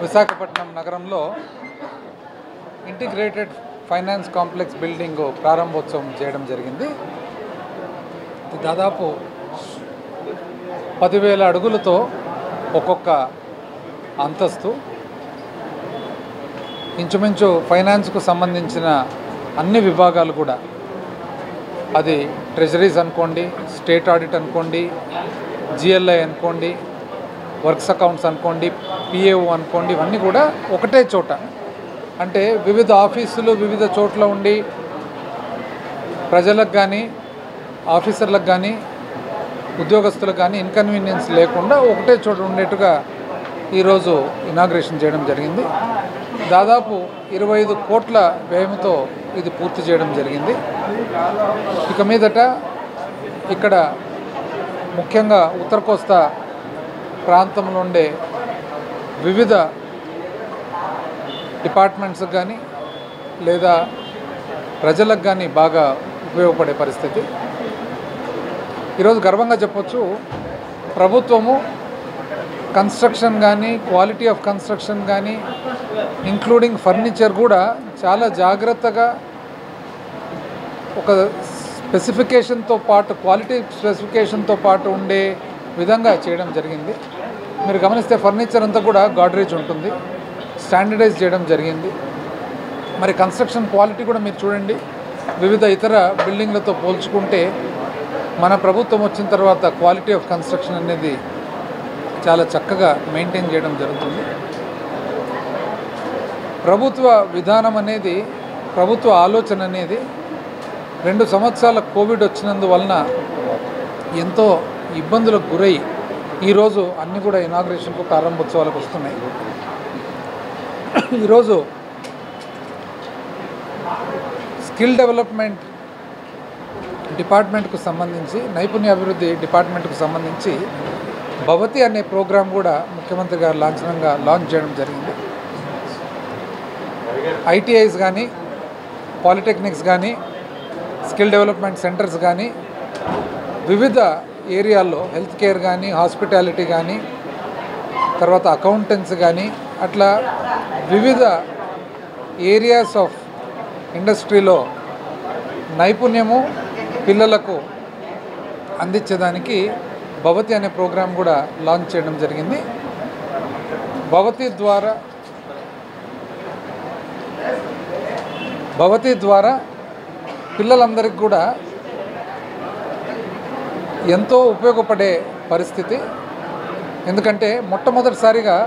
విశాఖపట్నం నగరంలో integrated finance complex building ప్రారంభోత్సవం చేయడం జరిగింది. దాదాపు 10,000 అడుగులతో ఒక్కొక్క అంతస్తు ఇంచుమించు ఫైనాన్స్కు సంబంధించిన అన్ని విభాగాలు కూడా, అది ట్రెజరీస్ అనుకోండి, స్టేట్ ఆడిట్ అనుకోండి, జిఎల్ఐ అనుకోండి, వర్క్స్ అకౌంట్స్ అనుకోండి, పిఏఓ అనుకోండి, ఇవన్నీ కూడా ఒకటే చోట, అంటే వివిధ ఆఫీసులు వివిధ చోట్ల ఉండి ప్రజలకు కానీ ఆఫీసర్లకు కానీ ఉద్యోగస్తులకు కానీ ఇన్కన్వీనియన్స్ లేకుండా ఒకటే చోట ఉండేట్టుగా ఈరోజు ఇనాగ్రేషన్ చేయడం జరిగింది. దాదాపు 25 కోట్ల వ్యయంతో ఇది పూర్తి చేయడం జరిగింది. ఇక మీదట ఇక్కడ ముఖ్యంగా ఉత్తర కోస్తా ప్రాంతంలో ఉండే వివిధ డిపార్ట్మెంట్స్కి కానీ లేదా ప్రజలకు కానీ బాగా ఉపయోగపడే పరిస్థితి. ఈరోజు గర్వంగా చెప్పొచ్చు, ప్రభుత్వము కన్స్ట్రక్షన్ కానీ, క్వాలిటీ ఆఫ్ కన్స్ట్రక్షన్ కానీ, ఇంక్లూడింగ్ ఫర్నిచర్ కూడా చాలా జాగ్రత్తగా ఒక స్పెసిఫికేషన్తో పాటు, క్వాలిటీ స్పెసిఫికేషన్తో పాటు ఉండే విధంగా చేయడం జరిగింది. మీరు గమనిస్తే ఫర్నిచర్ అంతా కూడా గాడ్రేజ్ ఉంటుంది, స్టాండర్డైజ్ చేయడం జరిగింది. మరి కన్స్ట్రక్షన్ క్వాలిటీ కూడా మీరు చూడండి, వివిధ ఇతర బిల్డింగ్లతో పోల్చుకుంటే మన ప్రభుత్వం వచ్చిన తర్వాత క్వాలిటీ ఆఫ్ కన్స్ట్రక్షన్ అనేది చాలా చక్కగా మెయింటైన్ చేయడం జరుగుతుంది. ప్రభుత్వ విధానం అనేది, ప్రభుత్వ ఆలోచన అనేది 2 సంవత్సరాల కోవిడ్ వచ్చినందువలన ఎంతో ఇబ్బందులకు గురై ఈరోజు అన్నీ కూడా ఇనాగ్రేషన్కు ప్రారంభోత్సవాలకు వస్తున్నాయి. ఈరోజు స్కిల్ డెవలప్మెంట్ డిపార్ట్మెంట్కు సంబంధించి, నైపుణ్యాభివృద్ధి డిపార్ట్మెంట్కు సంబంధించి భవతి అనే ప్రోగ్రాం కూడా ముఖ్యమంత్రి గారు లాంఛనంగా లాంచ్ చేయడం జరిగింది. ఐటీఐస్ కానీ, పాలిటెక్నిక్స్ కానీ, స్కిల్ డెవలప్మెంట్ సెంటర్స్ కానీ, వివిధ ఏరియాల్లో హెల్త్ కేర్ కానీ, హాస్పిటాలిటీ కానీ, తర్వాత అకౌంటెంట్స్ కానీ, అట్లా వివిధ ఏరియాస్ ఆఫ్ ఇండస్ట్రీలో నైపుణ్యము పిల్లలకు అందించడానికి భవతి అనే ప్రోగ్రాం కూడా లాంచ్ చేయడం జరిగింది. భవతి ద్వారా పిల్లలందరికీ కూడా ఎంతో ఉపయోగపడే పరిస్థితి. ఎందుకంటే మొట్టమొదటిసారిగా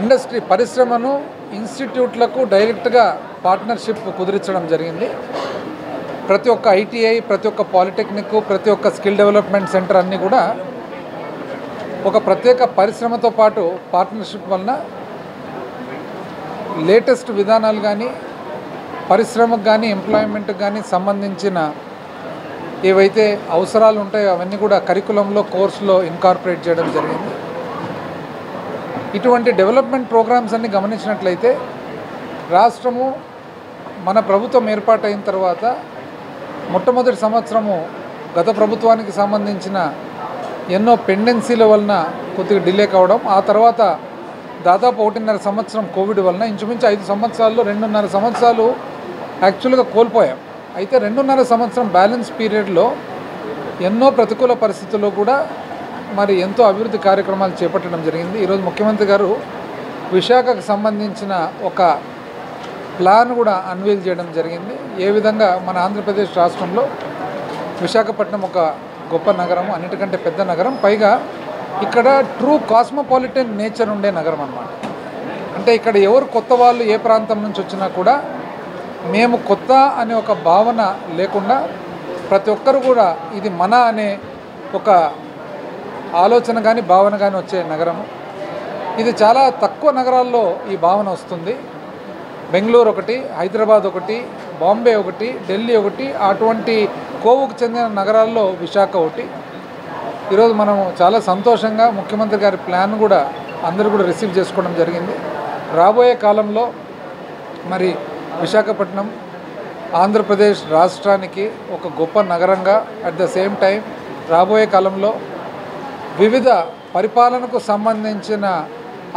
ఇండస్ట్రీ పరిశ్రమను ఇన్స్టిట్యూట్లకు డైరెక్ట్గా పార్ట్నర్షిప్ కుదిరించడం జరిగింది. ప్రతి ఒక్క ఐటీఐ, ప్రతి ఒక్క పాలిటెక్నిక్, ప్రతి ఒక్క స్కిల్ డెవలప్మెంట్ సెంటర్ అన్నీ కూడా ఒక ప్రత్యేక పరిశ్రమతో పాటు పార్ట్నర్షిప్ వలన లేటెస్ట్ విధానాలు కానీ, పరిశ్రమకు కానీ, ఎంప్లాయ్మెంట్కి కానీ సంబంధించిన ఏవైతే అవసరాలు ఉంటాయో అవన్నీ కూడా కరికులంలో, కోర్సులో ఇన్కార్పొరేట్ చేయడం జరిగింది. ఇటువంటి డెవలప్మెంట్ ప్రోగ్రామ్స్ అన్ని గమనించినట్లయితే రాష్ట్రము మన ప్రభుత్వం ఏర్పాటైన తర్వాత మొట్టమొదటి సంవత్సరము గత ప్రభుత్వానికి సంబంధించిన ఎన్నో పెండెన్సీల వలన కొద్దిగా డిలే కావడం, ఆ తర్వాత దాదాపు 1.5 సంవత్సరం కోవిడ్ వలన ఇంచుమించు 5 సంవత్సరాల్లో 2.5 సంవత్సరాలు యాక్చువల్గా కోల్పోయాం. అయితే 2.5 సంవత్సరం బ్యాలెన్స్ పీరియడ్లో ఎన్నో ప్రతికూల పరిస్థితుల్లో కూడా మరి ఎంతో అభివృద్ధి కార్యక్రమాలు చేపట్టడం జరిగింది. ఈరోజు ముఖ్యమంత్రి గారు విశాఖకు సంబంధించిన ఒక ప్లాన్ కూడా అన్వీల్ చేయడం జరిగింది. ఏ విధంగా మన ఆంధ్రప్రదేశ్ రాష్ట్రంలో విశాఖపట్నం ఒక గొప్ప నగరం, అన్నిటికంటే పెద్ద నగరం, పైగా ఇక్కడ ట్రూ కాస్మోపాలిటన్ నేచర్ ఉండే నగరం అన్నమాట. అంటే ఇక్కడ ఎవరు కొత్త వాళ్ళు ఏ ప్రాంతం నుంచి వచ్చినా కూడా మేము కొత్త అనే ఒక భావన లేకుండా ప్రతి ఒక్కరు కూడా ఇది మన అనే ఒక ఆలోచన కానీ, భావన కానీ వచ్చే నగరము. ఇది చాలా తక్కువ నగరాల్లో ఈ భావన వస్తుంది. బెంగళూరు ఒకటి, హైదరాబాద్ ఒకటి, బాంబే ఒకటి, ఢిల్లీ ఒకటి, అటువంటి కోవుకు చెందిన నగరాల్లో విశాఖ ఒకటి. ఈరోజు మనము చాలా సంతోషంగా ముఖ్యమంత్రి గారి ప్లాన్ కూడా అందరూ కూడా రిసీవ్ చేసుకోవడం జరిగింది. రాబోయే కాలంలో మరి విశాఖపట్నం ఆంధ్రప్రదేశ్ రాష్ట్రానికి ఒక గొప్ప నగరంగా, అట్ ద సేమ్ టైం రాబోయే కాలంలో వివిధ పరిపాలనకు సంబంధించిన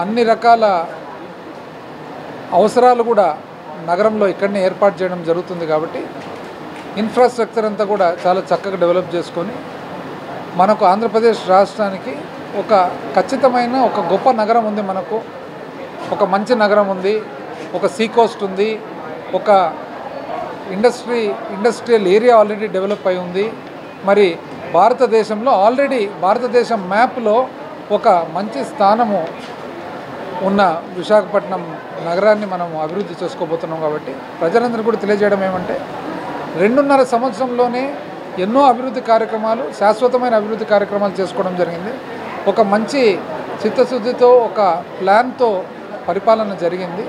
అన్ని రకాల అవసరాలు కూడా నగరంలో ఇక్కడనే ఏర్పాటు చేయడం జరుగుతుంది కాబట్టి ఇన్ఫ్రాస్ట్రక్చర్ అంతా కూడా చాలా చక్కగా డెవలప్ చేసుకొని మనకు ఆంధ్రప్రదేశ్ రాష్ట్రానికి ఒక ఖచ్చితమైన ఒక గొప్ప నగరం ఉంది. మనకు ఒక మంచి నగరం ఉంది, ఒక సీ కోస్ట్ ఉంది, ఒక ఇండస్ట్రియల్ ఏరియా ఆల్రెడీ డెవలప్ అయి ఉంది. మరి భారతదేశంలో ఆల్రెడీ భారతదేశం మ్యాప్లో ఒక మంచి స్థానము ఉన్న విశాఖపట్నం నగరాన్ని మనం అభివృద్ధి చేసుకోబోతున్నాం. కాబట్టి ప్రజలందరూ కూడా తెలియజేయడం ఏమంటే 2.5 సంవత్సరంలోనే ఎన్నో అభివృద్ధి కార్యక్రమాలు, శాశ్వతమైన అభివృద్ధి కార్యక్రమాలు చేసుకోవడం జరిగింది. ఒక మంచి చిత్తశుద్ధితో ఒక ప్లాన్తో పరిపాలన జరిగింది.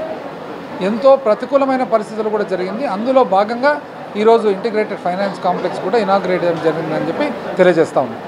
ఎంతో ప్రతికూలమైన పరిస్థితులు కూడా జరిగింది. అందులో భాగంగా ఈరోజు ఇంటిగ్రేటెడ్ ఫైనాన్స్ కాంప్లెక్స్ కూడా ఇనాగ్రేట్ చేయడం జరిగిందని చెప్పి తెలియజేస్తా ఉన్నాం.